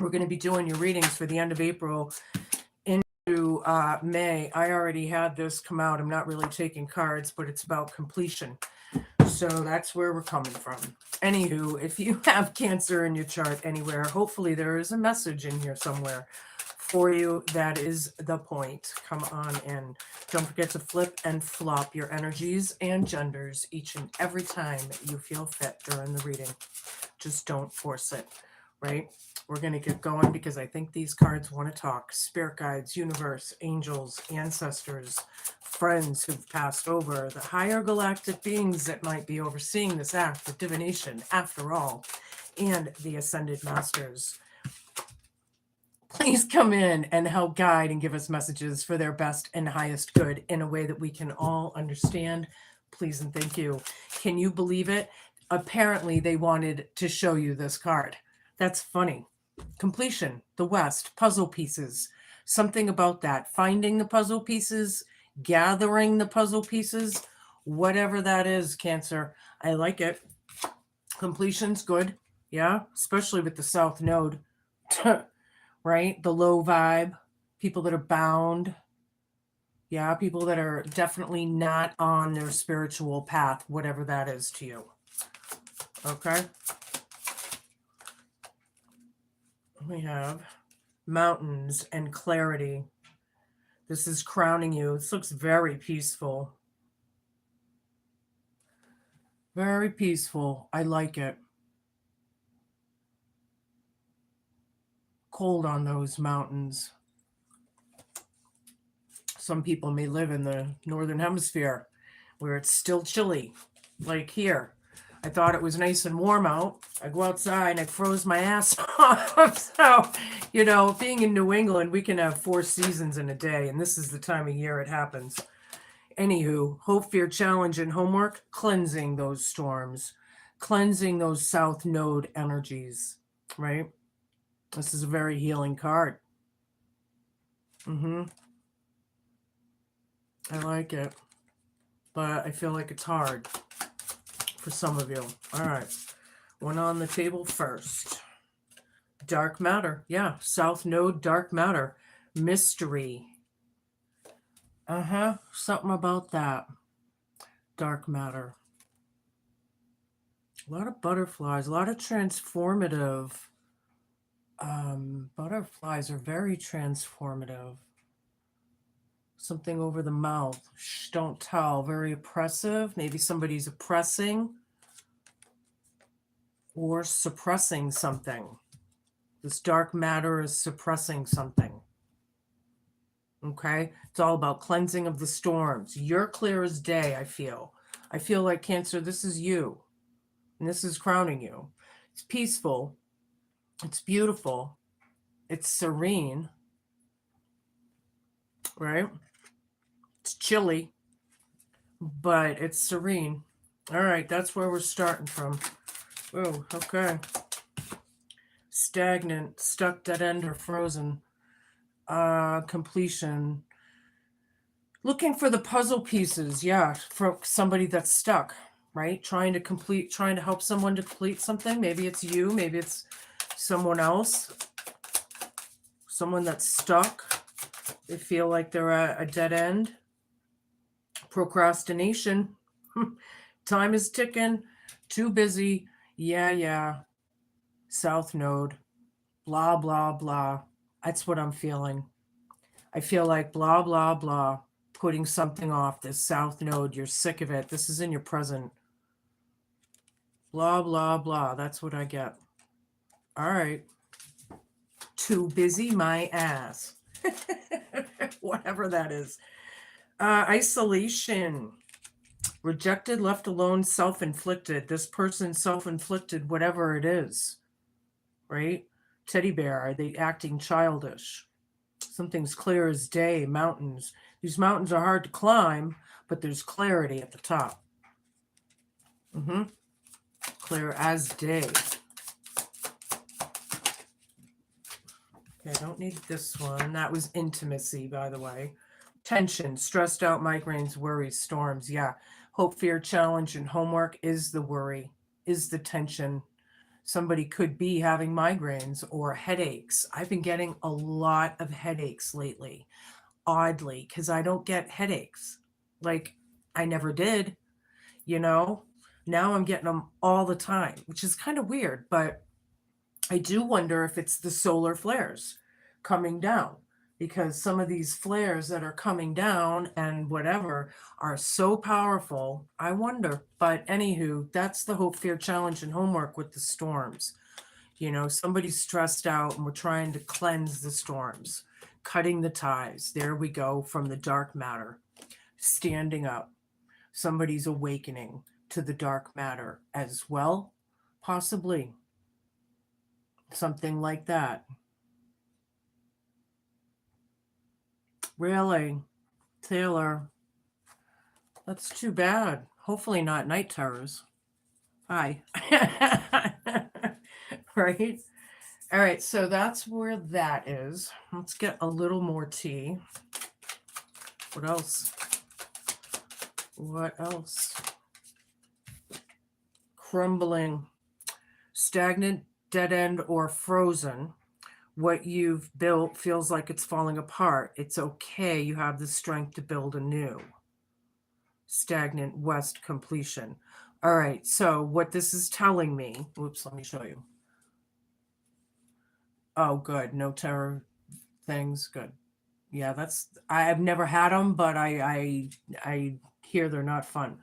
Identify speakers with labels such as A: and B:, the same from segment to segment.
A: We're going to be doing your readings for the end of April into May. I already had this come out. I'm not really taking cards, but it's about completion. So that's where we're coming from. Anywho, if you have Cancer in your chart anywhere, hopefully there is a message in here somewhere for you. That is the point. Come on in. Don't forget to flip and flop your energies and genders each and every time you feel fit during the reading. Just don't force it, right? We're going to get going because I think these cards want to talk. Spirit guides, universe, angels, ancestors, friends who've passed over, the higher galactic beings that might be overseeing this act of divination after all, and the ascended masters. Please come in and help guide and give us messages for their best and highest good in a way that we can all understand. Please and thank you. Can you believe it? Apparently they wanted to show you this card. That's funny. Completion, the West, puzzle pieces, something about that. Finding the puzzle pieces, gathering the puzzle pieces, whatever that is, Cancer. I like it. Completion's good. Yeah, especially with the South Node, right? The low vibe, people that are bound. Yeah, people that are definitely not on their spiritual path, whatever that is to you. Okay. We have mountains and clarity. This is crowning you. This looks very peaceful. Very peaceful. I like it. Cold on those mountains. Some people may live in the northern hemisphere where it's still chilly, like here. I thought it was nice and warm out. I go outside and I froze my ass off. So, you know, being in New England, we can have 4 seasons in a day, and this is the time of year it happens. Anywho, hope, fear, challenge, and homework, cleansing those storms, cleansing those South Node energies, right? This is a very healing card. I like it, but I feel like it's hard for some of you. All right. One on the table first. Dark matter. Yeah. South Node, dark matter. Mystery. Something about that. Dark matter. A lot of butterflies. A lot of transformative. Butterflies are very transformative. Something over the mouth. Shh, don't tell. Very oppressive. Maybe somebody's oppressing or suppressing something. This dark matter is suppressing something. Okay? It's all about cleansing of the storms. You're clear as day, I feel. I feel like, Cancer, this is you. And this is crowning you. It's peaceful. It's beautiful. It's serene. Right? It's chilly, but it's serene. All right, that's where we're starting from. Oh, okay. Stagnant, stuck, dead end, or frozen. Completion. Looking for the puzzle pieces, yeah, for somebody that's stuck, right? Trying to help someone to complete something. Maybe it's you, maybe it's someone else. Someone that's stuck. They feel like they're at a dead end. Procrastination. Time is ticking. Too busy. Yeah. South Node. Blah, blah, blah. That's what I'm feeling. I feel like blah, blah, blah. Putting something off. This South Node. You're sick of it. This is in your present. Blah, blah, blah. That's what I get. All right. Too busy my ass. Whatever that is. Isolation. Rejected, left alone, self-inflicted. This person self-inflicted whatever it is, right? Teddy bear, are they acting childish? Something's clear as day. Mountains. These mountains are hard to climb, but there's clarity at the top. Clear as day. Okay, I don't need this one. That was intimacy, by the way. Tension, stressed out, migraines, worries, storms. Yeah. Hope, fear, challenge, and homework is the worry, is the tension. Somebody could be having migraines or headaches. I've been getting a lot of headaches lately, oddly, because I don't get headaches. Like, I never did, you know? Now I'm getting them all the time, which is kind of weird, but I do wonder if it's the solar flares coming down, because some of these flares that are coming down and whatever are so powerful. I wonder. But anywho, that's the Hope, Fear, Challenge, and homework with the storms. Somebody's stressed out and we're trying to cleanse the storms, cutting the ties. There we go, from the dark matter, standing up. Somebody's awakening to the dark matter as well, possibly. Something like that. Really, Taylor, that's too bad. Hopefully not night terrors. Hi. Right? All right, so that's where that is. Let's get a little more tea. What else? What else? Crumbling, stagnant, dead end, or frozen. What you've built feels like it's falling apart. It's okay. You have the strength to build anew. Stagnant west completion. All right, so what this is telling me, whoops, let me show you. Oh, good. No terror things. Good. Yeah, I've never had them, but I hear they're not fun.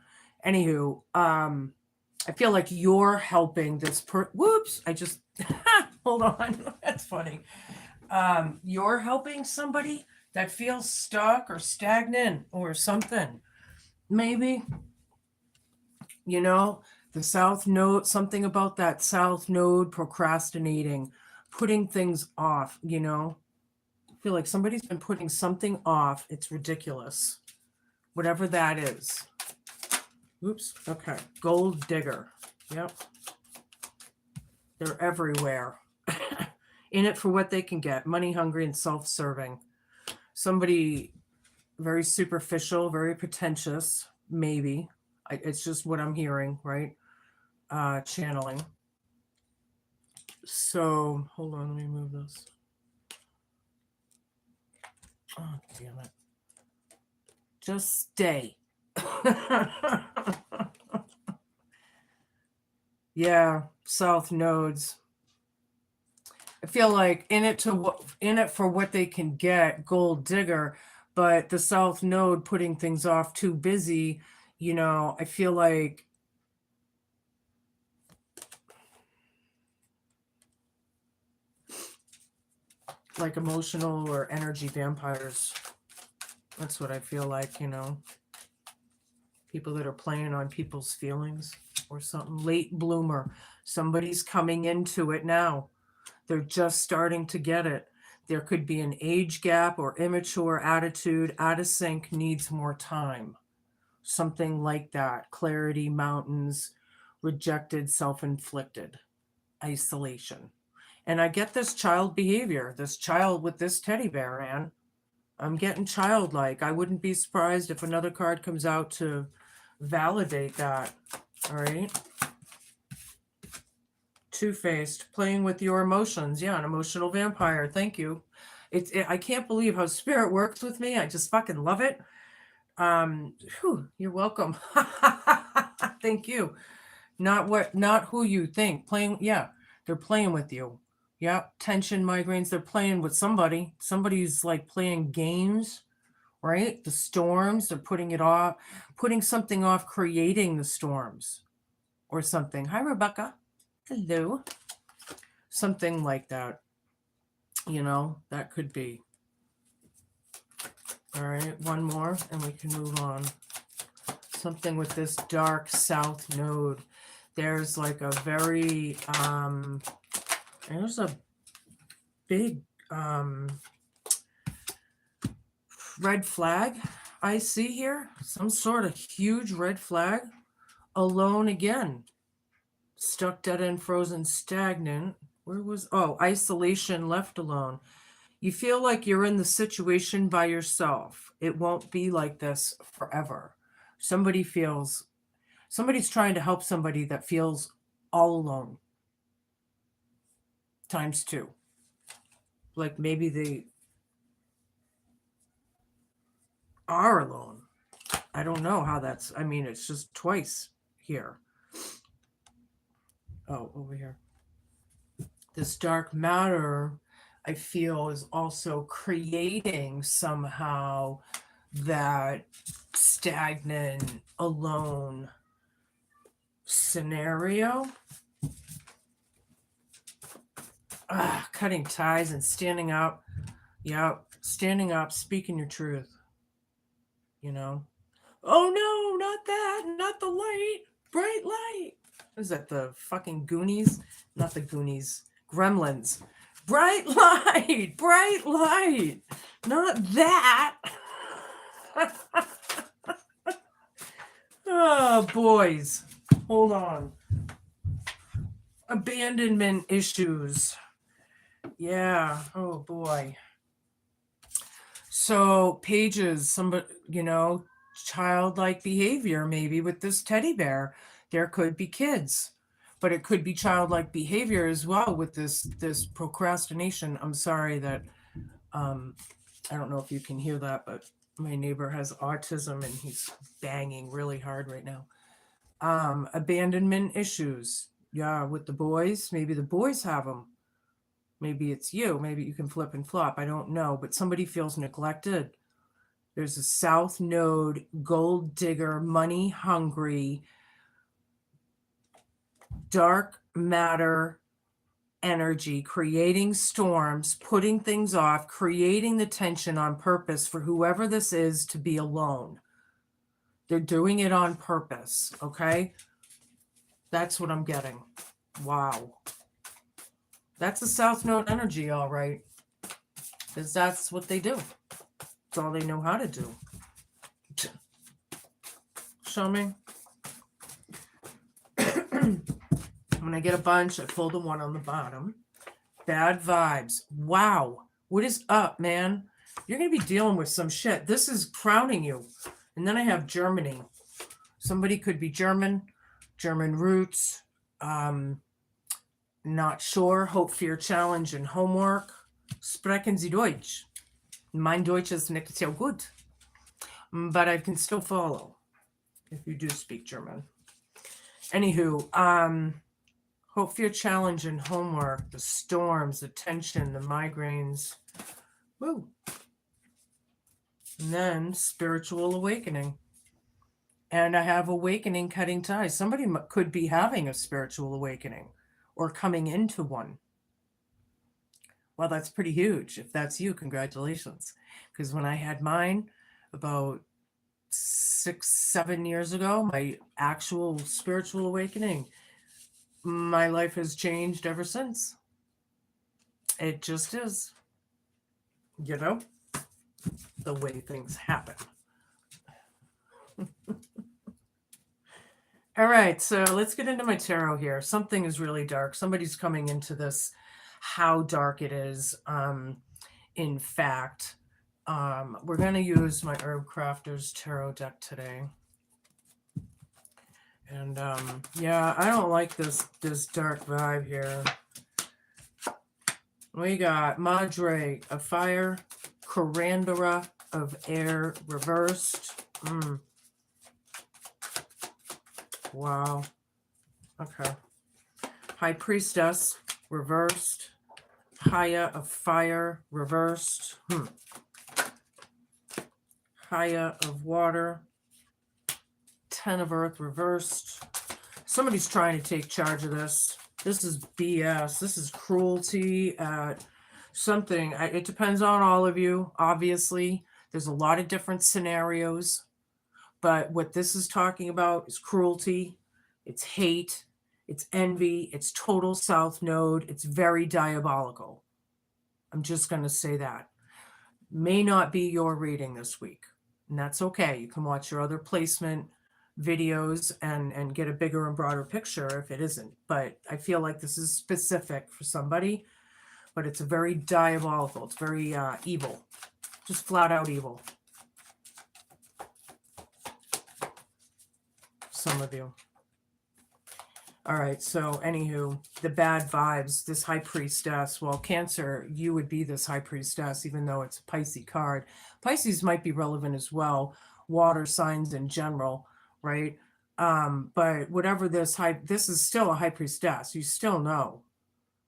A: Anywho, I feel like you're helping this whoops, I just hold on. That's funny. You're helping somebody that feels stuck or stagnant or something. Maybe, the south node, something about that south node procrastinating, putting things off, I feel like somebody's been putting something off. It's ridiculous. Whatever that is. Oops. Okay. Gold digger. Yep. They're everywhere. In it for what they can get. Money hungry and self-serving. Somebody very superficial, very pretentious, maybe. It's just what I'm hearing, right? Channeling. So, hold on, let me move this. Oh, damn it. Just stay. Yeah, south nodes. I feel like in it for what they can get, gold digger, but the south node putting things off, too busy, I feel like emotional or energy vampires. That's what I feel like, people that are playing on people's feelings or something. Late bloomer. Somebody's coming into it now. They're just starting to get it. There could be an age gap or immature attitude, out of sync, needs more time. Something like that. Clarity, mountains, rejected, self-inflicted, isolation. And I get this child behavior, this child with this teddy bear, Anne. I'm getting childlike. I wouldn't be surprised if another card comes out to validate that. All right. Two-faced, playing with your emotions. Yeah, an emotional vampire. Thank you. I can't believe how spirit works with me. I just fucking love it. You're welcome. Thank you. Not who you think. They're playing with you. Yeah, tension, migraines, they're playing with somebody. Somebody's like playing games, right? The storms, they're putting it off, putting something off, creating the storms or something. Hi, Rebecca. Hello. Something like that. That could be. All right, one more and we can move on. Something with this dark south node. There's like a very, there's a big red flag I see here. Some sort of huge red flag. Alone again. Stuck, dead end, frozen, stagnant. Isolation, left alone. You feel like you're in the situation by yourself. It won't be like this forever. Somebody's trying to help somebody that feels all alone. times 2. Like maybe they are alone. I don't know how that's, I mean, it's just twice here. Oh, over here. This dark matter, I feel, is also creating somehow that stagnant, alone scenario. Cutting ties and standing up. Yeah, standing up, speaking your truth. You know? Oh no, not that, not the light, bright light. Is that the fucking Goonies? Not the Goonies, Gremlins. Bright light, not that. Oh, boys, hold on. Abandonment issues. Yeah, oh boy. So pages, somebody, childlike behavior maybe with this teddy bear. There could be kids, but it could be childlike behavior as well with this procrastination. I'm sorry that I don't know if you can hear that, but my neighbor has autism and he's banging really hard right now. Abandonment issues. Yeah, with the boys, maybe the boys have them. Maybe it's you. Maybe you can flip and flop. I don't know, but somebody feels neglected. There's a South Node, gold digger, money hungry, dark matter energy, creating storms, putting things off, creating the tension on purpose for whoever this is to be alone. They're doing it on purpose, okay? That's what I'm getting. Wow. That's a South Node energy, all right. Because that's what they do. That's all they know how to do. Show me. When I get a bunch, I pull the one on the bottom. Bad vibes. Wow. What is up, man? You're going to be dealing with some shit. This is crowning you. And then I have Germany. Somebody could be German roots. Not sure. Hope, fear, challenge, and homework. Sprechen Sie Deutsch? Mein Deutsch is nicht so good. But I can still follow if you do speak German. Anywho, hope, fear, challenge, and homework. The storms, the tension, the migraines. Woo. And then spiritual awakening. And I have awakening, cutting ties. Somebody could be having a spiritual awakening or coming into one. Well, that's pretty huge. If that's you, congratulations. Because when I had mine about 6-7 years ago, my actual spiritual awakening, my life has changed ever since. It just is. You know, the way things happen. All right, so let's get into my tarot here. Something is really dark. Somebody's coming into this, how dark it is. In fact, we're going to use my Herb Crafter's tarot deck today. And yeah, I don't like this dark vibe here. We got Madre of fire, Curandera of air reversed. Wow. Okay. High Priestess reversed. Haya of fire reversed. Haya of water. 10 of earth reversed. Somebody's trying to take charge of this. This is BS. This is cruelty at something. It depends on all of you, obviously. There's a lot of different scenarios. But what this is talking about is cruelty. It's hate. It's envy. It's total South Node. It's very diabolical. I'm just going to say that. May not be your reading this week. And that's okay. You can watch your other placement videos and get a bigger and broader picture if it isn't. But I feel like this is specific for somebody. But it's very diabolical. It's very evil. Just flat out evil. Some of you. All right, so anywho, the bad vibes, this high priestess, well, Cancer, you would be this high priestess, even though it's a Pisces card. Pisces might be relevant as well, water signs in general, right? But whatever this is still a high priestess. You still know,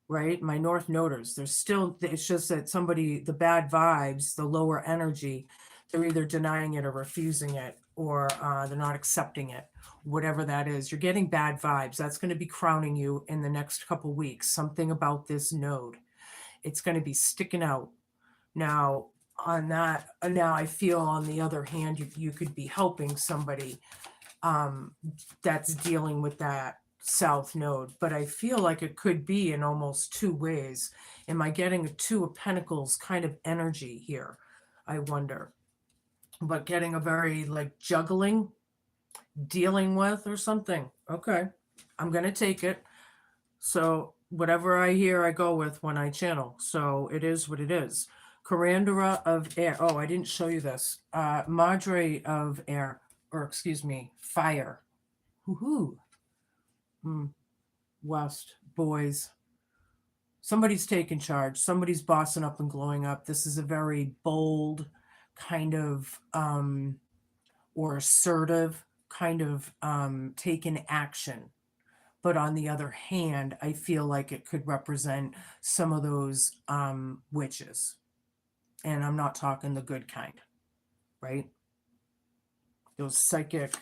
A: right? My North Noders, there's still, it's just that somebody, the bad vibes, the lower energy, they're either denying it or refusing it, or they're not accepting it, whatever that is. You're getting bad vibes. That's going to be crowning you in the next couple weeks. Something about this node, it's going to be sticking out. Now, on that, now I feel on the other hand, you could be helping somebody that's dealing with that south node, but I feel like it could be in almost two ways. Am I getting a Two of Pentacles kind of energy here? I wonder. But getting a very like juggling, dealing with or something. Okay, I'm going to take it. So whatever I hear, I go with when I channel. So it is what it is. Curandera of Air. Oh, I didn't show you this. Madre of Air, or excuse me, Fire. Woohoo. West, boys. Somebody's taking charge. Somebody's bossing up and glowing up. This is a very bold kind of, or assertive kind of taking action. But on the other hand, I feel like it could represent some of those witches. And I'm not talking the good kind, right? Those psychic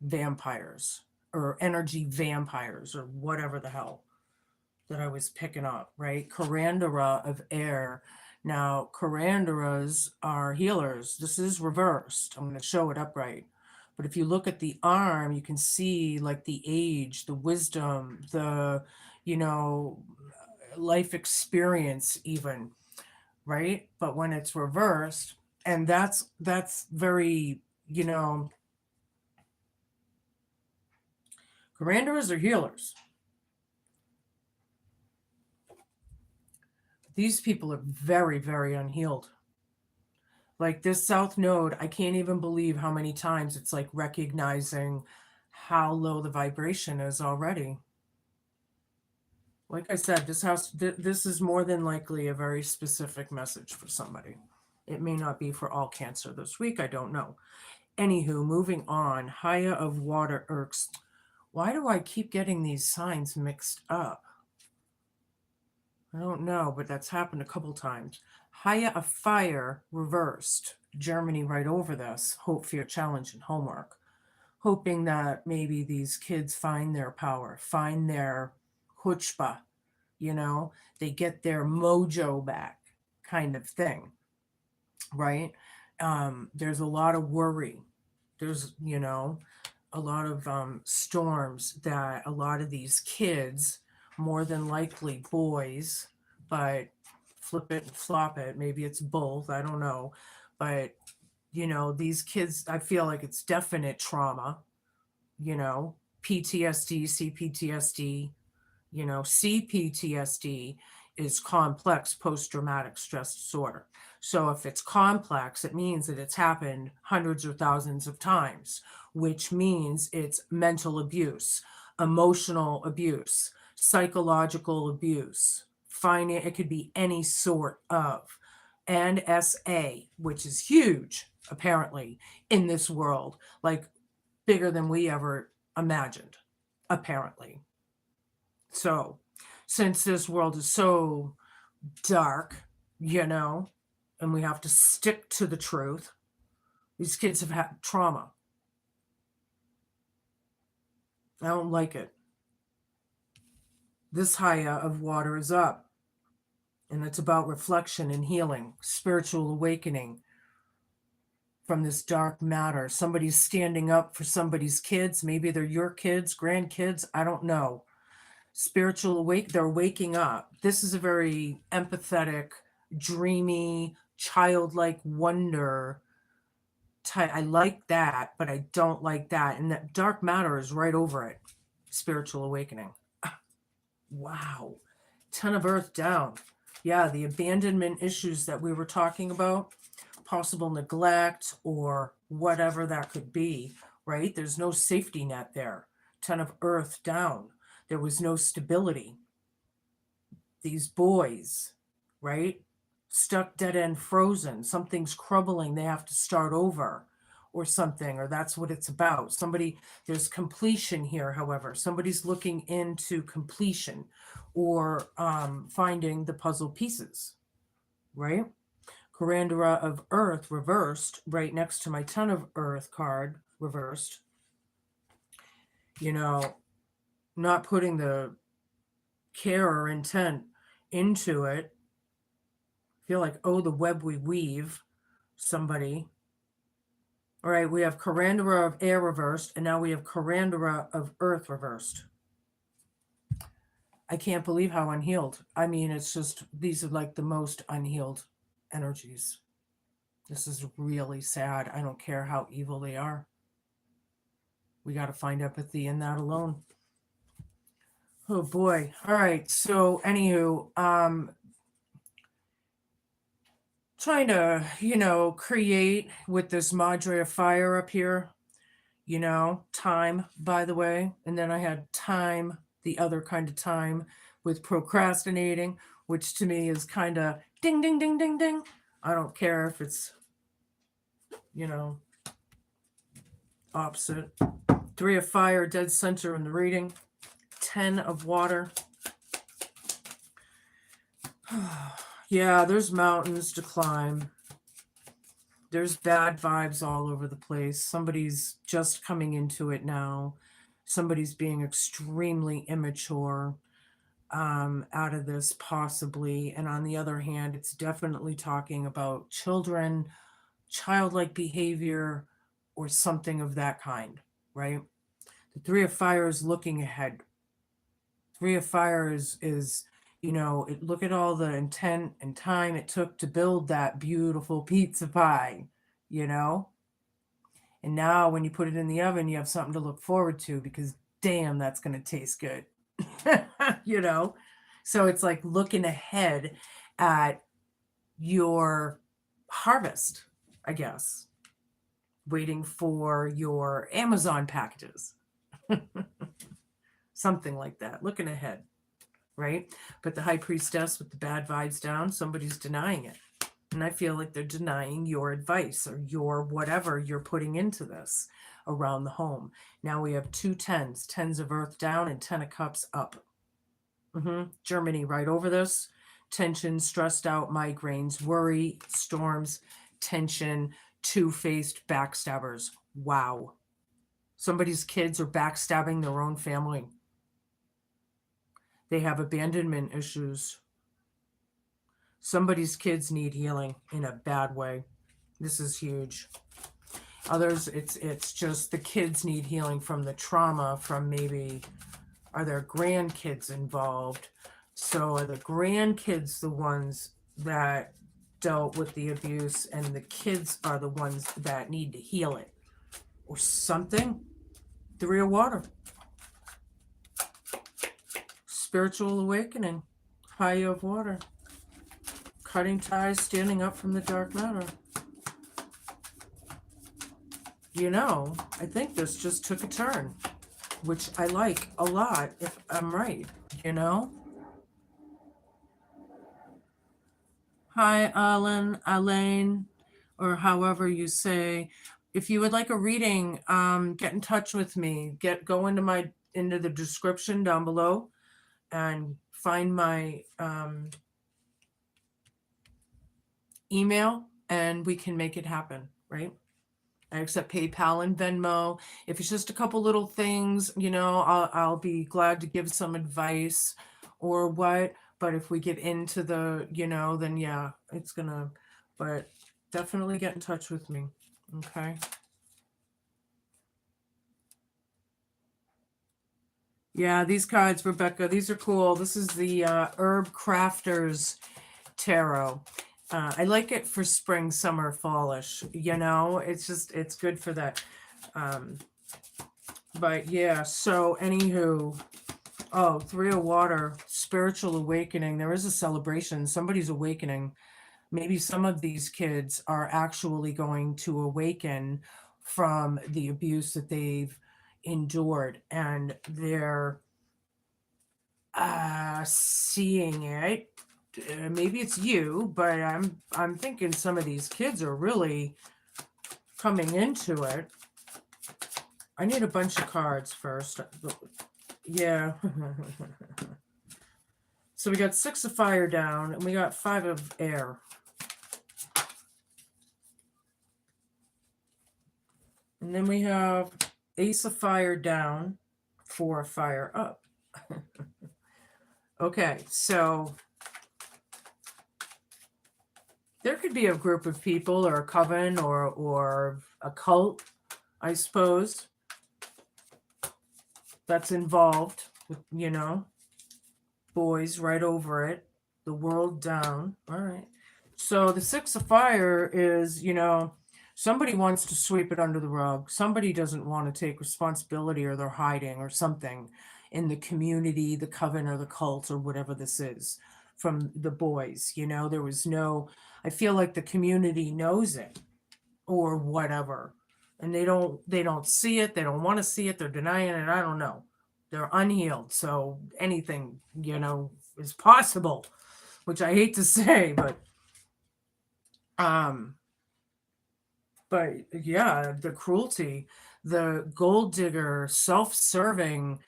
A: vampires or energy vampires or whatever the hell that I was picking up, right? Curandera of Air. Now, Curanderas are healers. This is reversed. I'm going to show it upright. But if you look at the arm, you can see like the age, the wisdom, the, life experience even, right? But when it's reversed, and that's very, Curanderas are healers. These people are very, very unhealed. Like this South Node, I can't even believe how many times it's like recognizing how low the vibration is already. Like I said, this is more than likely a very specific message for somebody. It may not be for all Cancer this week. I don't know. Anywho, moving on. Haya of Water irks. Why do I keep getting these signs mixed up? I don't know, but that's happened a couple times. Haya of Fire reversed. Germany right over this. Hope, fear, challenge, and homework. Hoping that maybe these kids find their power, find their chutzpah, they get their mojo back kind of thing, right? There's a lot of worry. There's, a lot of storms that a lot of these kids, more than likely boys, but flip it and flop it. Maybe it's both. I don't know. But, these kids, I feel like it's definite trauma, PTSD, CPTSD, CPTSD is complex post-traumatic stress disorder. So if it's complex, it means that it's happened hundreds or thousands of times, which means it's mental abuse, emotional abuse, psychological abuse, it could be any sort of NSA, which is huge, apparently, in this world, like bigger than we ever imagined, apparently. So, since this world is so dark, and we have to stick to the truth, these kids have had trauma. I don't like it. This Haya of Water is up, and it's about reflection and healing, spiritual awakening from this dark matter. Somebody's standing up for somebody's kids. Maybe they're your kids, grandkids. I don't know. Spiritual they're waking up. This is a very empathetic, dreamy, childlike wonder type. I like that, but I don't like that. And that dark matter is right over it. Spiritual awakening. Wow. 10 of Earth down. Yeah, the abandonment issues that we were talking about, possible neglect or whatever that could be, right? There's no safety net there. Ten of Earth down. There was no stability. These boys, right? Stuck dead end frozen. Something's crumbling. They have to start over or something, or that's what it's about. Somebody, there's completion here, however. Somebody's looking into completion or finding the puzzle pieces, right? Corandera of Earth reversed right next to my Ten of Earth card reversed. You know, not putting the care or intent into it. Feel like, oh, the web we weave, somebody. All right, we have Corandera of Air reversed, and now we have Corandera of Earth reversed. I can't believe how unhealed. I mean, it's just, these are like the most unhealed energies. This is really sad. I don't care how evil they are. We got to find empathy in that alone. Oh boy. All right. So anywho, trying to, create with this Madre of Fire up here, time, by the way. And then I had time, the other kind of time with procrastinating, which to me is kind of ding, ding, ding, ding, ding. I don't care if it's, opposite. Three of Fire, dead center in the reading. 10 of Water. Yeah, there's mountains to climb. There's bad vibes all over the place. Somebody's just coming into it now. Somebody's being extremely immature out of this, possibly. And on the other hand, it's definitely talking about children, childlike behavior, or something of that kind, right? The Three of Fire is looking ahead. Three of Fire is look at all the intent and time it took to build that beautiful pizza pie, And now when you put it in the oven, you have something to look forward to because damn, that's going to taste good. So it's like looking ahead at your harvest, I guess, waiting for your Amazon packages. Something like that, looking ahead, right? But the High Priestess with the bad vibes down, somebody's denying it. And I feel like they're denying your advice or your whatever you're putting into this around the home. Now we have 2 10s, 10s of Earth down and 10 of Cups up. Germany right over this. Tension, stressed out, migraines, worry, storms, tension, two-faced backstabbers. Wow. Somebody's kids are backstabbing their own family. They have abandonment issues. Somebody's kids need healing in a bad way. This is huge. Others, it's just the kids need healing from the trauma, from maybe, are there grandkids involved? So are the grandkids the ones that dealt with the abuse and the kids are the ones that need to heal it? Or something? Three of Water. Spiritual awakening. High of Water. Cutting ties, standing up from the dark matter. I think this just took a turn, which I like a lot if I'm right, Hi, Elaine, or however you say. If you would like a reading, get in touch with me. Go into the description down below and find my email and we can make it happen, right? I accept PayPal and Venmo. If it's just a couple little things, I'll be glad to give some advice or what. But if we get into the, then yeah, it's gonna, but definitely get in touch with me. Okay. Yeah, these cards, Rebecca, these are cool. This is the Herb Crafters Tarot. I like it for spring, summer, fallish, it's good for that. But yeah, so anywho, Three of Water, spiritual awakening. There is a celebration. Somebody's awakening. Maybe some of these kids are actually going to awaken from the abuse that they've, endured, and they're seeing it. Maybe it's you, but I'm thinking some of these kids are really coming into it. I need a bunch of cards first. Yeah. So we got 6 of fire down, and we got 5 of air. And then we have ace of fire down, 4 of fire up. Okay, so there could be a group of people or a coven or a cult, I suppose, that's involved with, boys right over it, the world down. All right. So the 6 of fire is, somebody wants to sweep it under the rug. Somebody doesn't want to take responsibility, or they're hiding or something in the community, the coven or the cult or whatever this is from the boys. There was I feel like the community knows it or whatever. And they don't see it. They don't want to see it. They're denying it. I don't know. They're unhealed. So anything, is possible, which I hate to say, but yeah, the cruelty, the gold digger, self-serving,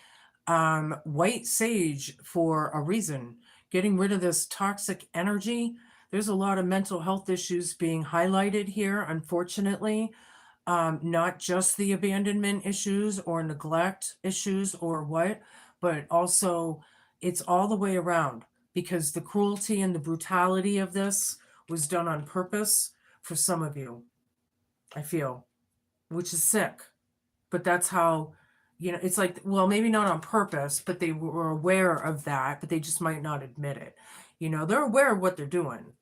A: white sage for a reason, getting rid of this toxic energy. There's a lot of mental health issues being highlighted here, unfortunately. Not just the abandonment issues or neglect issues or what, but also it's all the way around, because the cruelty and the brutality of this was done on purpose for some of you, I feel, which is sick. But that's how, it's like, well, maybe not on purpose, but they were aware of that, but they just might not admit it. They're aware of what they're doing,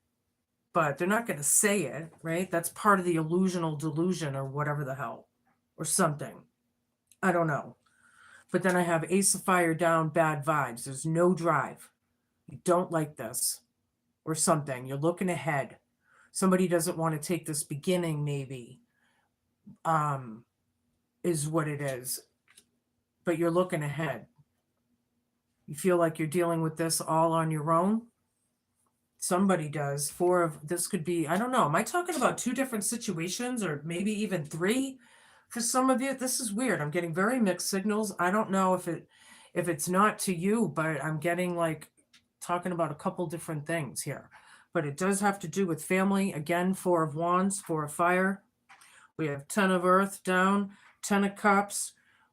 A: but they're not going to say it, right? That's part of the illusional delusion or whatever the hell, or something. I don't know. But then I have ace of fire down, bad vibes. There's no drive. You don't like this or something. You're looking ahead. Somebody doesn't want to take this beginning, maybe, is what it is. But you're looking ahead. You feel like you're dealing with this all on your own. Somebody does. 4 of this could be, I don't know. Am I talking about 2 different situations, or maybe even 3 for some of you? This is weird. I'm getting very mixed signals. I don't know if it's not to you, but I'm getting like talking about a couple different things here. But it does have to do with family. Again, 4 of wands, 4 of fire. We have 10 of earth down, 10 of cups,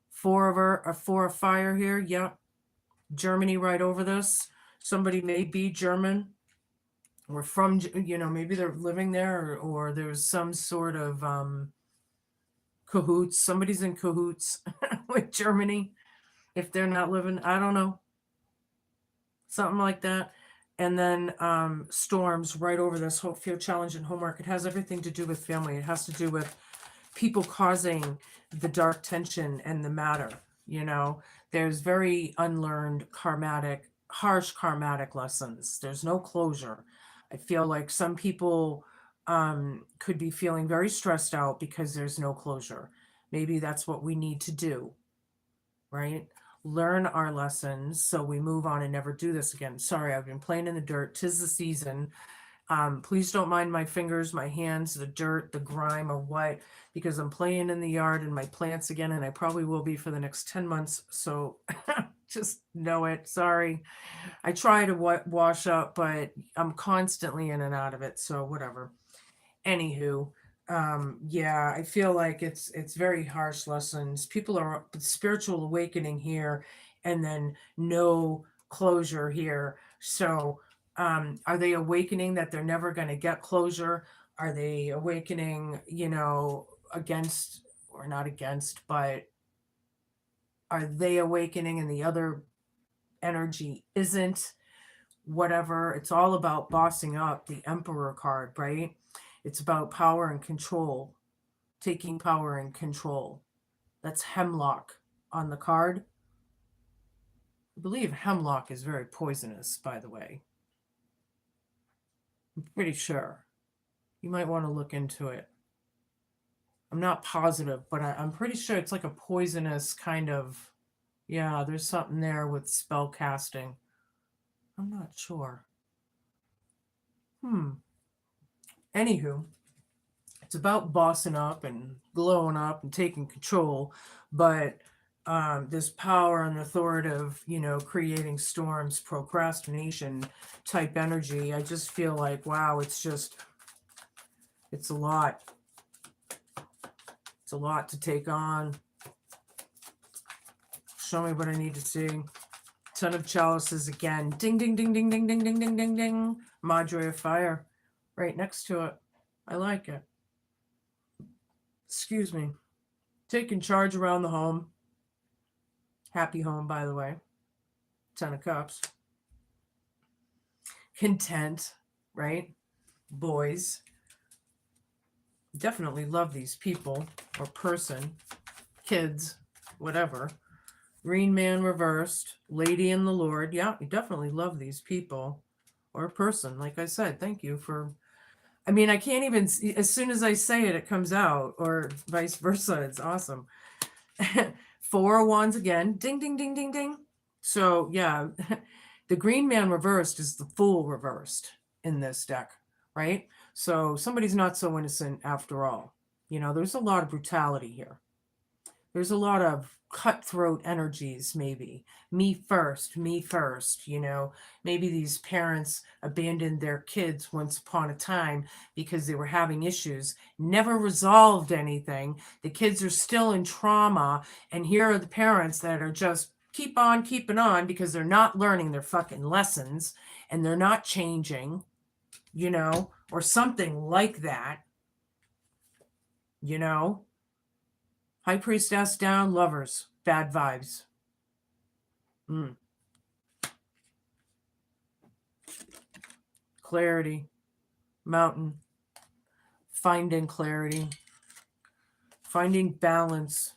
A: 4 of earth, 4 of fire here. Yep. Germany right over this. Somebody may be German, or from, maybe they're living there, or there's some sort of cahoots. Somebody's in cahoots with Germany if they're not living. I don't know. Something like that. And then storms right over this whole field challenge and homework. It has everything to do with family. It has to do with people causing the dark tension and the matter. There's very unlearned harsh karmatic lessons. There's no closure. I feel like some people could be feeling very stressed out because there's no closure. Maybe that's what we need to do, right? Learn our lessons so we move on and never do this again. Sorry, I've been playing in the dirt. 'Tis the season. Please don't mind my fingers, my hands, the dirt, the grime, or what, because I'm playing in the yard and my plants again, and I probably will be for the next 10 months. So just know it. Sorry. I try to wash up, but I'm constantly in and out of it. So whatever. Anywho, yeah, I feel like it's very harsh lessons. People are spiritual awakening here, and then no closure here. So are they awakening that they're never going to get closure? Are they awakening, against, or not against, but are they awakening and the other energy isn't? Whatever. It's all about bossing up, the Emperor card, right? It's about power and control, taking power and control. That's hemlock on the card. I believe hemlock is very poisonous, by the way. I'm pretty sure. You might want to look into it. I'm not positive, but I'm pretty sure it's like a poisonous kind of, yeah, there's something there with spell casting. I'm not sure. Anywho, it's about bossing up and glowing up and taking control, but this power and authoritative, creating storms, procrastination type energy. I just feel like, wow, it's a lot. It's a lot to take on. Show me what I need to see. Ton of chalices again. Ding, ding, ding, ding, ding, ding, ding, ding, ding, ding. Madre of Fire right next to it. I like it. Excuse me. Taking charge around the home. Happy home, by the way. 10 of Cups. Content, right? Boys. Definitely love these people or person. Kids, whatever. Green Man reversed. Lady in the Lord. Yeah, you definitely love these people or person. Like I said, thank you for... I mean, I can't even... As soon as I say it, it comes out. Or vice versa. It's awesome. 4 of Wands again. Ding, ding, ding, ding, ding. So, yeah. The Green Man reversed is the Fool reversed in this deck, right? So somebody's not so innocent after all. There's a lot of brutality here. There's a lot of cutthroat energies, maybe. Me first, maybe these parents abandoned their kids once upon a time because they were having issues, never resolved anything. The kids are still in trauma, and here are the parents that are just keep on keeping on because they're not learning their fucking lessons and they're not changing, or something like that, High Priestess down, Lovers, bad vibes. Clarity, Mountain, finding clarity, finding balance,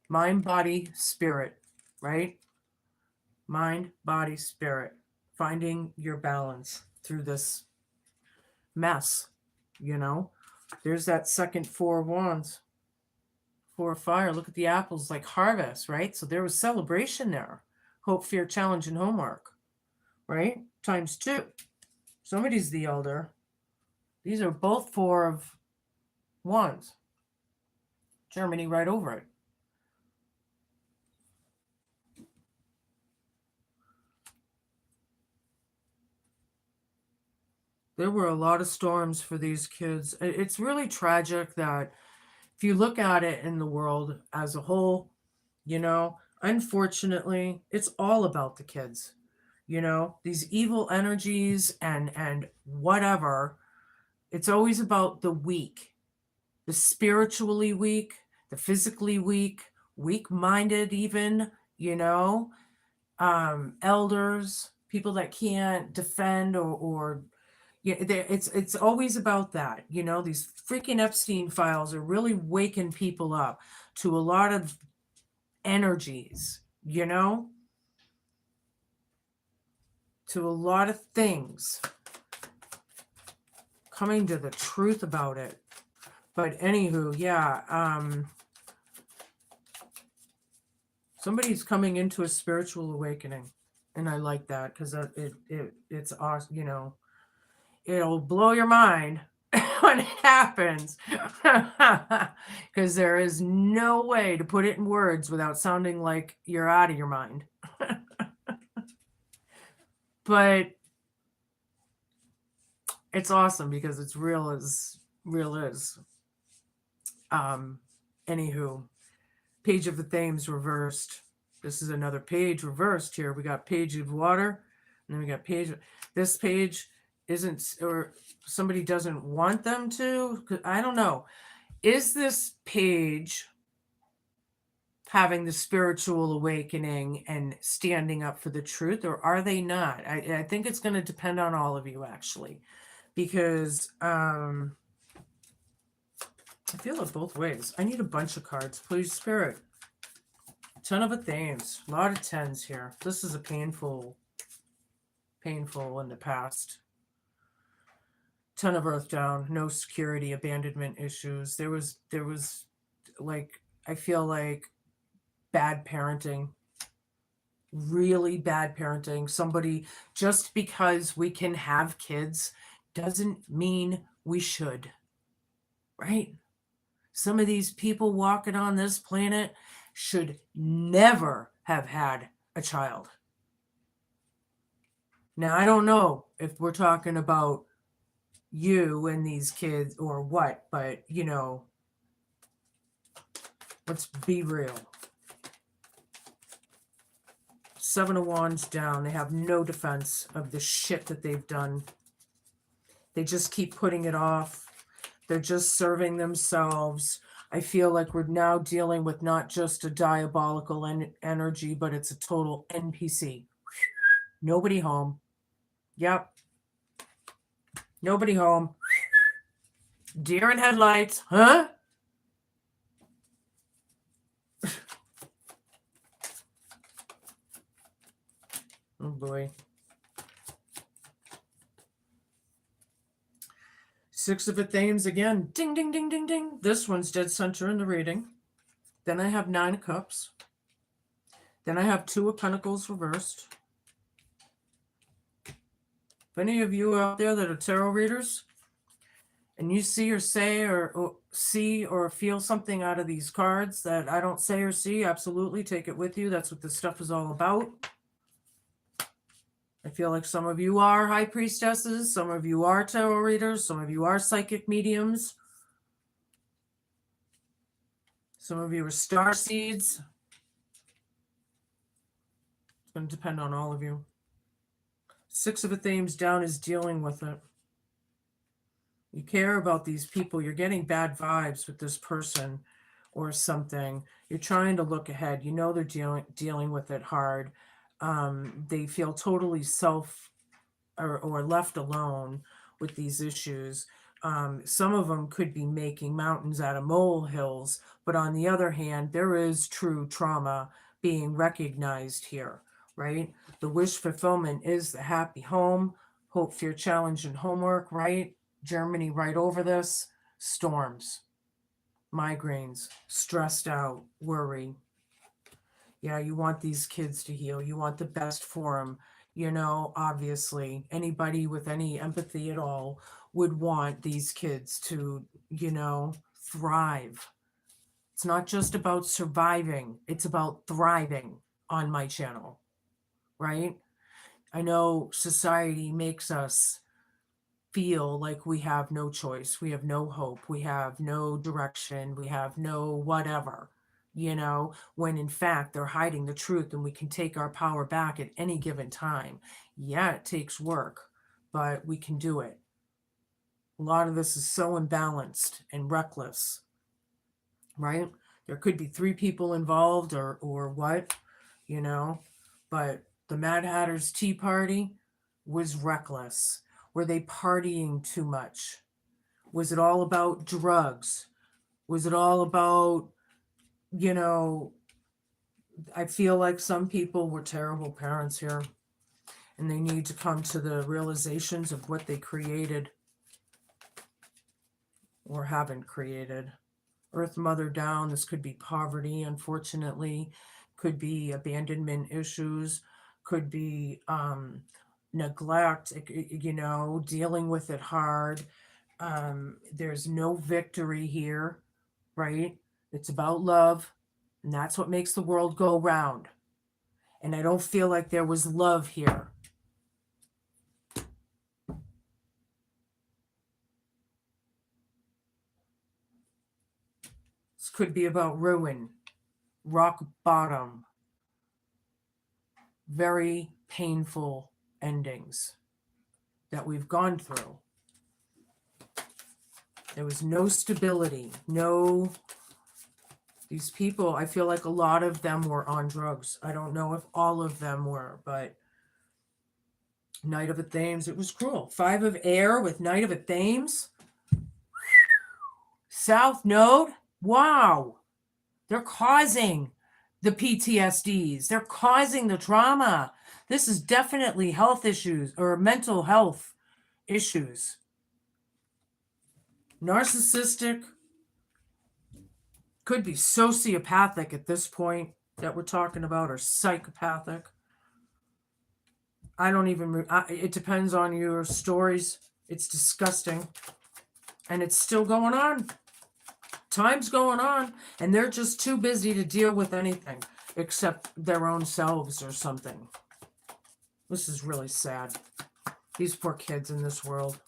A: mind, body, spirit, right? Mind, body, spirit, finding your balance through this mess, There's that second 4 of Wands. 4 of Fire. Look at the apples, like harvest, right? So there was celebration there. Hope, fear, challenge, and homework, right? Times 2. Somebody's the elder. These are both 4 of Wands. Germany right over it. There were a lot of storms for these kids. It's really tragic that if you look at it in the world as a whole, unfortunately, it's all about the kids. These evil energies and whatever. It's always about the weak, the spiritually weak, the physically weak, weak-minded even, elders, people that can't defend or yeah, it's always about that. These freaking Epstein files are really waking people up to a lot of energies, to a lot of things, coming to the truth about it. But anywho, yeah, somebody's coming into a spiritual awakening, and I like that because it's awesome. It'll blow your mind when it happens because there is no way to put it in words without sounding like you're out of your mind. But it's awesome because it's real as real is. Anywho, Page of the Thames reversed. This is another page reversed here. We got Page of Water, and then we got Page. This page isn't, or somebody doesn't want them to. I don't know. Is this page having the spiritual awakening and standing up for the truth, or are they not? I think it's going to depend on all of you, actually, because I feel it both ways. I need a bunch of cards, please, Spirit. Ton of Thames, a lot of 10s here. This is a painful in the past. Ton of earth down, no security, abandonment issues. There was like, I feel like bad parenting, really bad parenting. Somebody, just because we can have kids doesn't mean we should, right? Some of these people walking on this planet should never have had a child. Now, I don't know if we're talking about you and these kids or what, but let's be real. Seven of Wands down. They have no defense of the shit that they've done. They just keep putting it off. They're just serving themselves. I feel like we're now dealing with not just a diabolical energy, but it's a total NPC. Nobody home. Yep. Nobody home. Deer in headlights. Huh? Oh boy. Six of Athens again. Ding, ding, ding, ding, ding. This one's dead center in the reading. Then I have Nine of Cups. Then I have Two of Pentacles reversed. If any of you out there that are tarot readers, and you see or say or see or feel something out of these cards that I don't say or see, absolutely take it with you. That's what this stuff is all about. I feel like some of you are high priestesses, some of you are tarot readers, some of you are psychic mediums, some of you are star seeds. It's going to depend on all of you. Six of Athens down is dealing with it. You care about these people. You're getting bad vibes with this person or something. You're trying to look ahead. You know they're dealing with it hard. They feel totally or left alone with these issues. Some of them could be making mountains out of molehills, but on the other hand, there is true trauma being recognized here, right? The wish fulfillment is the happy home, hope, fear, challenge, and homework, right? Germany right over this. Storms, migraines, stressed out, worry. Yeah, you want these kids to heal. You want the best for them. Obviously, anybody with any empathy at all would want these kids to, thrive. It's not just about surviving. It's about thriving on my channel, right? I know society makes us feel like we have no choice. We have no hope. We have no direction. We have no whatever, when in fact they're hiding the truth and we can take our power back at any given time. Yeah, it takes work, but we can do it. A lot of this is so imbalanced and reckless, right? There could be three people involved or what, but the Mad Hatter's Tea Party was reckless. Were they partying too much? Was it all about drugs? Was it all about, I feel like some people were terrible parents here, and they need to come to the realizations of what they created or haven't created. Earth Mother down. This could be poverty, unfortunately. Could be abandonment issues. Could be neglect, dealing with it hard. There's no victory here, right? It's about love, and that's what makes the world go round. And I don't feel like there was love here. This could be about ruin, rock bottom, very painful endings that we've gone through. There was no stability, these people, I feel like a lot of them were on drugs. I don't know if all of them were, but Knight of Athens, it was cruel. Five of Air with Knight of Athens. South Node, wow. They're causing the PTSDs. They're causing the trauma. This is definitely health issues or mental health issues. narcissistic, could be sociopathic at this point that we're talking about, or psychopathic. I don't even, it depends on your stories. It's disgusting. And it's still going on. Time's going on. And they're just too busy to deal with anything except their own selves or something. This is really sad. These poor kids in this world.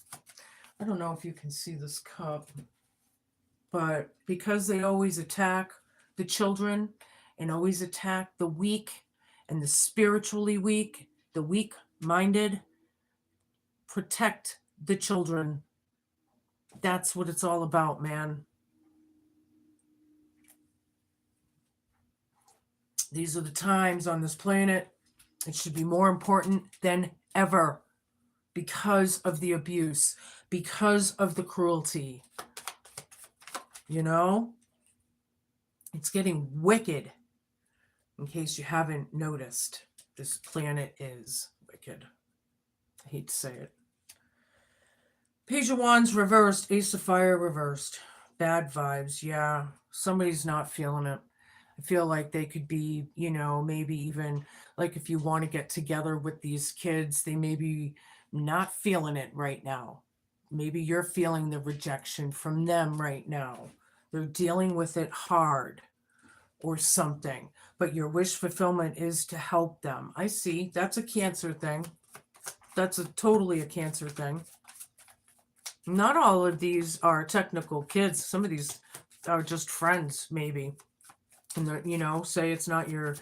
A: I don't know if you can see this cup, but because they always attack the children and always attack the weak and the spiritually weak, the weak-minded, protect the children. That's what it's all about, man. These are the times on this planet. It should be more important than ever because of the abuse, because of the cruelty. You know? It's getting wicked. In case you haven't noticed, this planet is wicked. I hate to say it. Page of Wands reversed, Ace of Fire reversed. Bad vibes, yeah. Somebody's not feeling it. I feel like they could be, you know, maybe even like if you want to get together with these kids, they may be not feeling it right now. Maybe you're feeling the rejection from them right now. They're dealing with it hard or something, but your wish fulfillment is to help them. I see. That's a Cancer thing. That's totally a Cancer thing. Not all of these are technical kids. Some of these are just friends, maybe. And you know, say it's not your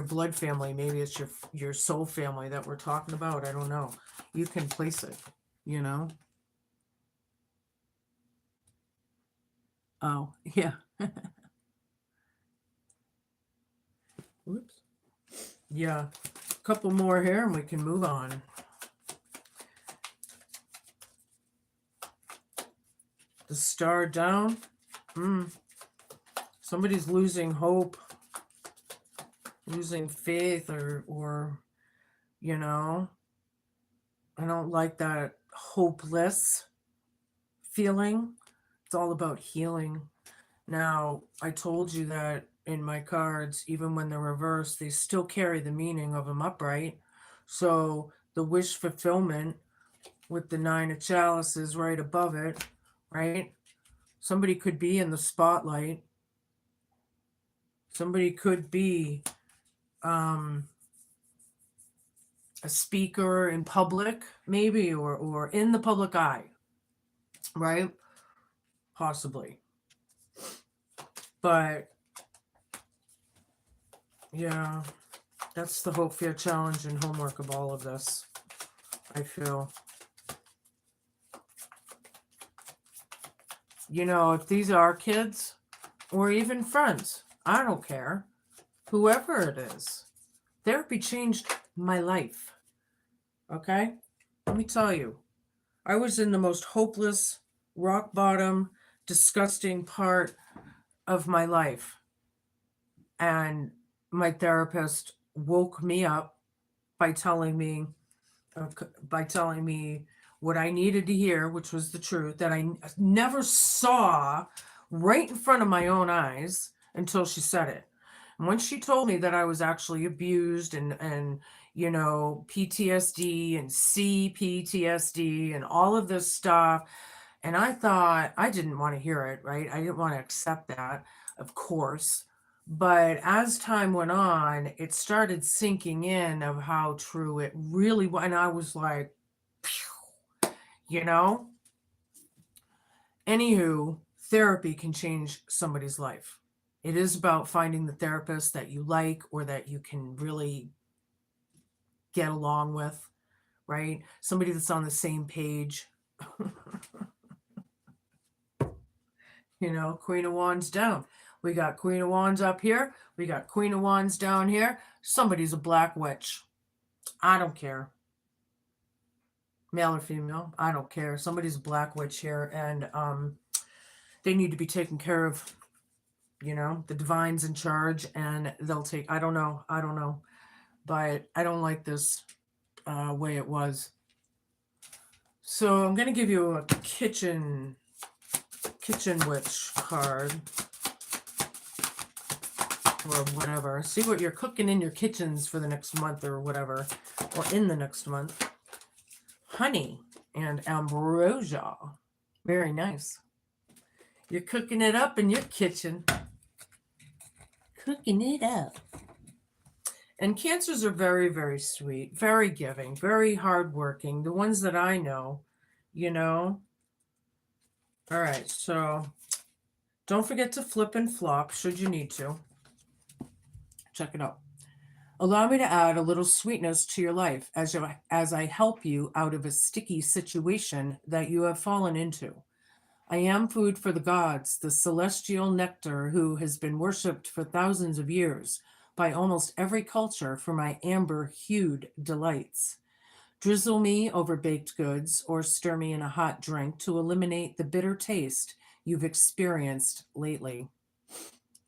A: blood family. Maybe it's your soul family that we're talking about. I don't know. You can place it, you know. Oh, yeah. Whoops. Yeah. A couple more here and we can move on. The Star down. Somebody's losing hope, losing faith, or you know, I don't like that hopeless feeling. It's all about healing. Now, I told you that in my cards, even when they're reversed, they still carry the meaning of them upright. So the wish fulfillment with the Nine of Chalices right above it, right? Somebody could be in the spotlight. Somebody could be a speaker in public, maybe, or in the public eye, right? Possibly. But yeah, that's the hope, fear, challenge, and homework of all of this, I feel. You know, if these are kids or even friends, I don't care. Whoever it is, therapy changed my life. Okay? Let me tell you, I was in the most hopeless, rock bottom, disgusting part of my life. And my therapist woke me up by telling me what I needed to hear, which was the truth that I never saw right in front of my own eyes until she said it. And when she told me that I was actually abused and you know, PTSD and CPTSD and all of this stuff, and I thought I didn't want to hear it, right? I didn't want to accept that, of course. But as time went on, it started sinking in of how true it really was. And I was like, phew, you know? Anywho, therapy can change somebody's life. It is about finding the therapist that you like or that you can really get along with, right? Somebody that's on the same page. You know, Queen of Wands down. We got Queen of Wands up here. We got Queen of Wands down here. Somebody's a black witch. I don't care. Male or female, I don't care. Somebody's a black witch here, and they need to be taken care of. You know, the divine's in charge, and they'll take. I don't know, but I don't like this way it was. So I'm gonna give you a kitchen kitchen witch card or whatever. See what you're cooking in your kitchens for the next month or whatever, or in the next month. Honey and ambrosia. Very nice. You're cooking it up in your kitchen. Cooking it up. And Cancers are very, very sweet, very giving, very hardworking. The ones that I know, you know. All right, so don't forget to flip and flop should you need to. Check it out. Allow me to add a little sweetness to your life as I help you out of a sticky situation that you have fallen into. I am food for the gods, the celestial nectar who has been worshipped for thousands of years by almost every culture for my amber-hued delights. Drizzle me over baked goods or stir me in a hot drink to eliminate the bitter taste you've experienced lately.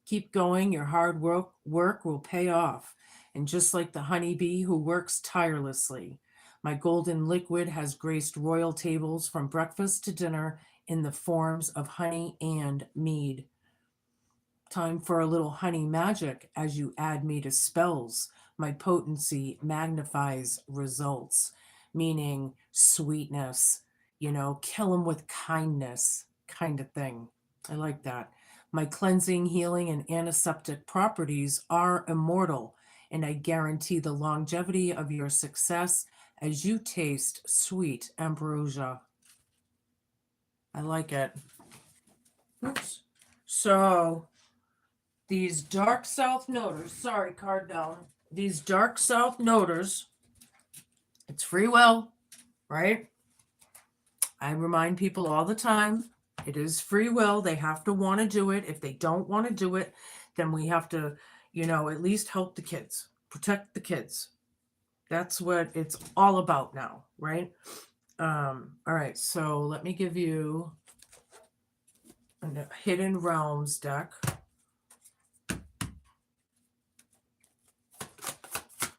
A: Keep going, your hard work will pay off. And just like the honeybee who works tirelessly, my golden liquid has graced royal tables from breakfast to dinner in the forms of honey and mead. Time for a little honey magic as you add me to spells. My potency magnifies results, meaning sweetness, kill them with kindness kind of thing. I like that. My cleansing, healing, and antiseptic properties are immortal, and I guarantee the longevity of your success as you taste sweet ambrosia. I like it. Oops. So these dark south noters, sorry, card down. These dark south noters, it's free will, right? I remind people all the time, it is free will. They have to want to do it. If they don't want to do it, then we have to, at least help the kids, protect the kids. That's what it's all about now, right? All right, so let me give you a Hidden Realms deck.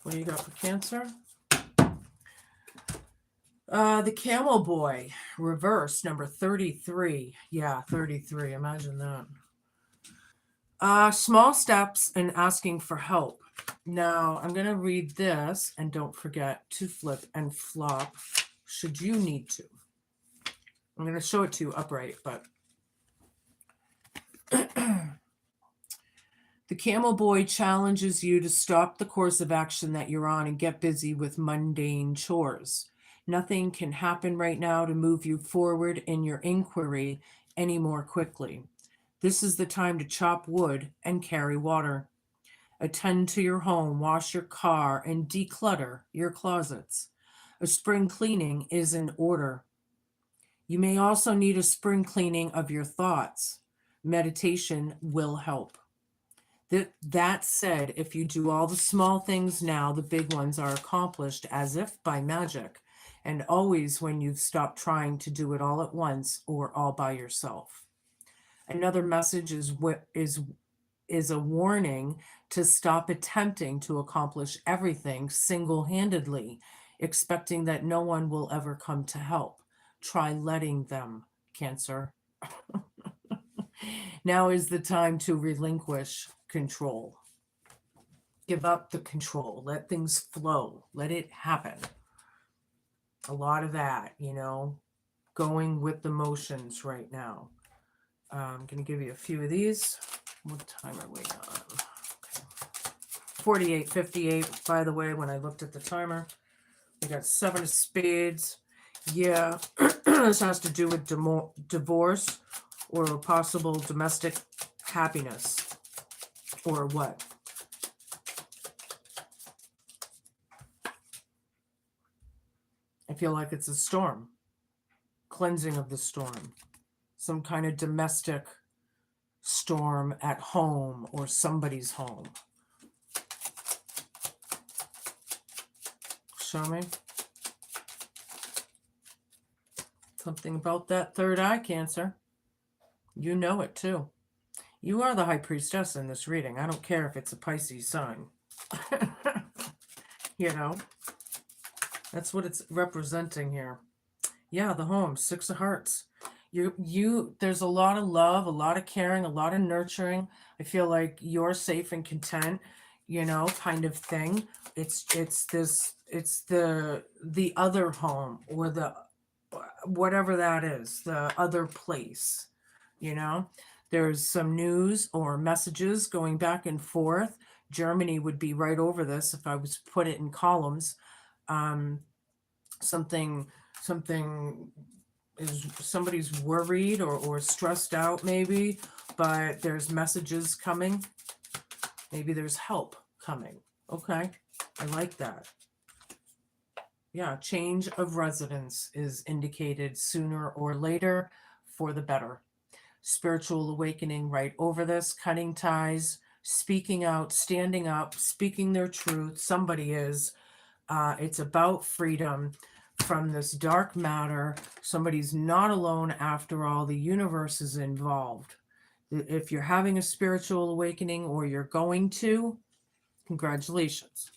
A: What do you got for Cancer? The Camel Boy, reverse, number 33. Yeah, 33. Imagine that. Small steps and asking for help. Now, I'm going to read this, and don't forget to flip and flop should you need to. I'm going to show it to you upright, but the Camel Boy challenges you to stop the course of action that you're on and get busy with mundane chores. Nothing can happen right now to move you forward in your inquiry any more quickly. This is the time to chop wood and carry water. Attend to your home, wash your car, and declutter your closets. A spring cleaning is in order. You may also need a spring cleaning of your thoughts. Meditation will help. That said, if you do all the small things now, the big ones are accomplished as if by magic, and always when you've stopped trying to do it all at once or all by yourself. Another message is a warning to stop attempting to accomplish everything single-handedly, expecting that no one will ever come to help. Try letting them, Cancer. Now is the time to relinquish control. Give up the control. Let things flow. Let it happen. A lot of that, going with the motions right now. I'm going to give you a few of these. What time are we on? Okay. 48:58, by the way, when I looked at the timer. We got 7 of spades. Yeah, this has to do with divorce or a possible domestic happiness. Or what? I feel like it's a storm. Cleansing of the storm. Some kind of domestic storm at home or somebody's home. Show me. Something about that third eye, Cancer. You know it too. You are the high priestess in this reading. I don't care if it's a Pisces sign. That's what it's representing here. Yeah, the home, 6 of hearts. There's a lot of love, a lot of caring, a lot of nurturing. I feel like you're safe and content, kind of thing. It's the other home, or the whatever that is, the other place, you know. There's some news or messages going back and forth. Germany would be right over this if I was to put it in columns. Um, something is, somebody's worried or stressed out maybe, but there's messages coming. Maybe there's help coming. Okay, I like that. Yeah, change of residence is indicated sooner or later, for the better. Spiritual awakening right over this, cutting ties, speaking out, standing up, speaking their truth. Somebody is. It's about freedom from this dark matter. Somebody's not alone after all. The universe is involved. If you're having a spiritual awakening, or you're going to, congratulations.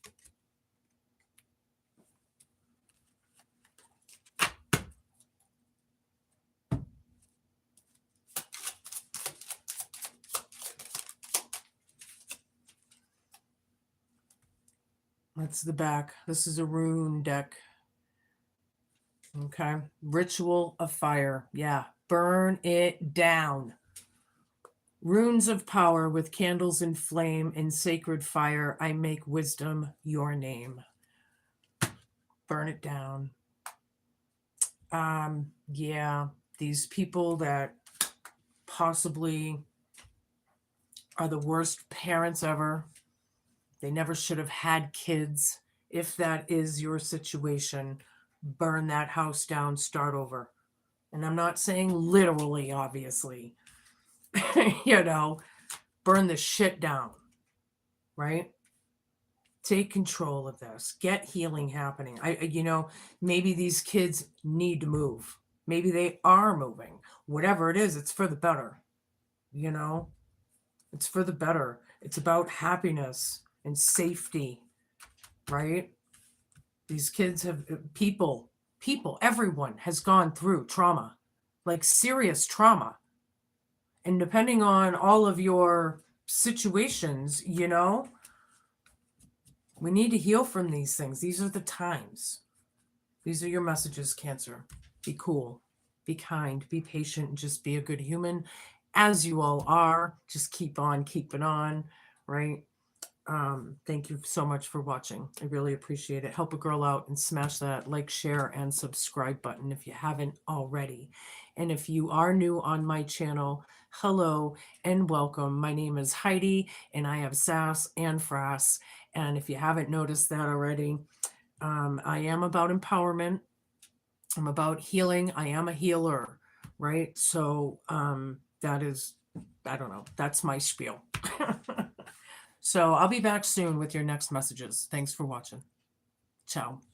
A: That's the back. This is a rune deck. Okay. Ritual of fire. Yeah. Burn it down. Runes of power with candles in flame in sacred fire. I make wisdom your name. Burn it down. Yeah. These people that possibly are the worst parents ever. They never should have had kids. If that is your situation, burn that house down, start over. And I'm not saying literally, obviously. Burn the shit down, right? Take control of this. Get healing happening. Maybe these kids need to move. Maybe they are moving. Whatever it is, it's for the better. It's for the better. It's about happiness and safety, right? These kids have people, everyone has gone through trauma, like serious trauma. And depending on all of your situations, we need to heal from these things. These are the times. These are your messages, Cancer. Be cool, be kind, be patient, and just be a good human, as you all are. Just keep on keeping on, right? Thank you so much for watching. I really appreciate it. Help a girl out and smash that like, share, and subscribe button if you haven't already. And if you are new on my channel, hello and welcome. My name is Heidi, and I have sass and frass. And if you haven't noticed that already, I am about empowerment. I'm about healing. I am a healer, right? So that is, I don't know, that's my spiel. So I'll be back soon with your next messages. Thanks for watching. Ciao.